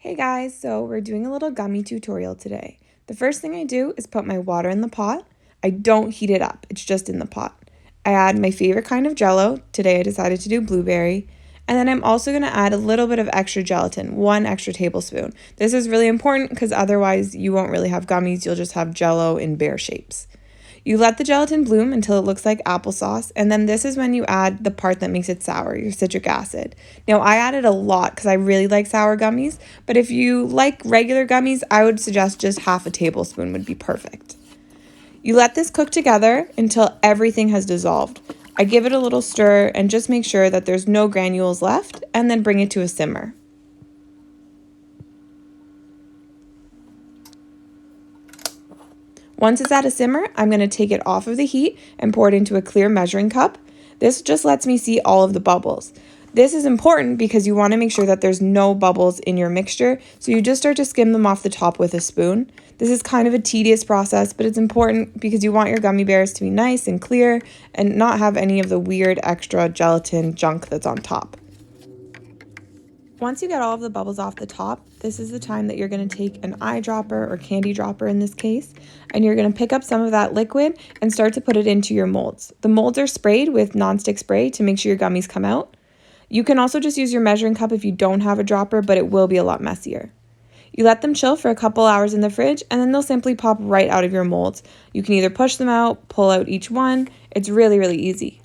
Hey guys, so we're doing a little gummy tutorial today. The first thing I do is put my water in the pot. I don't heat it up, it's just in the pot. I add my favorite kind of jello. Today I decided to do blueberry. And then I'm also going to add a little bit of extra gelatin, 1 extra tablespoon. This is really important because otherwise you won't really have gummies, you'll just have jello in bear shapes. You let the gelatin bloom until it looks like applesauce, and then this is when you add the part that makes it sour, your citric acid. Now, I added a lot because I really like sour gummies, but if you like regular gummies, I would suggest just half a tablespoon would be perfect. You let this cook together until everything has dissolved. I give it a little stir and just make sure that there's no granules left, and then bring it to a simmer. Once it's at a simmer, I'm going to take it off of the heat and pour it into a clear measuring cup. This just lets me see all of the bubbles. This is important because you want to make sure that there's no bubbles in your mixture, so you just start to skim them off the top with a spoon. This is kind of a tedious process, but it's important because you want your gummy bears to be nice and clear and not have any of the weird extra gelatin junk that's on top. Once you get all of the bubbles off the top, this is the time that you're going to take an eyedropper or candy dropper in this case, and you're going to pick up some of that liquid and start to put it into your molds. The molds are sprayed with nonstick spray to make sure your gummies come out. You can also just use your measuring cup if you don't have a dropper, but it will be a lot messier. You let them chill for a couple hours in the fridge, and then they'll simply pop right out of your molds. You can either push them out, pull out each one. It's really, really easy.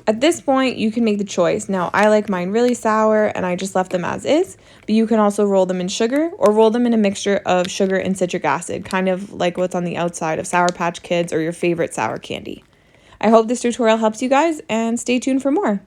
At this point, you can make the choice. Now, I like mine really sour and I just left them as is, but you can also roll them in sugar or roll them in a mixture of sugar and citric acid, kind of like what's on the outside of Sour Patch Kids or your favorite sour candy. I hope this tutorial helps you guys, and stay tuned for more.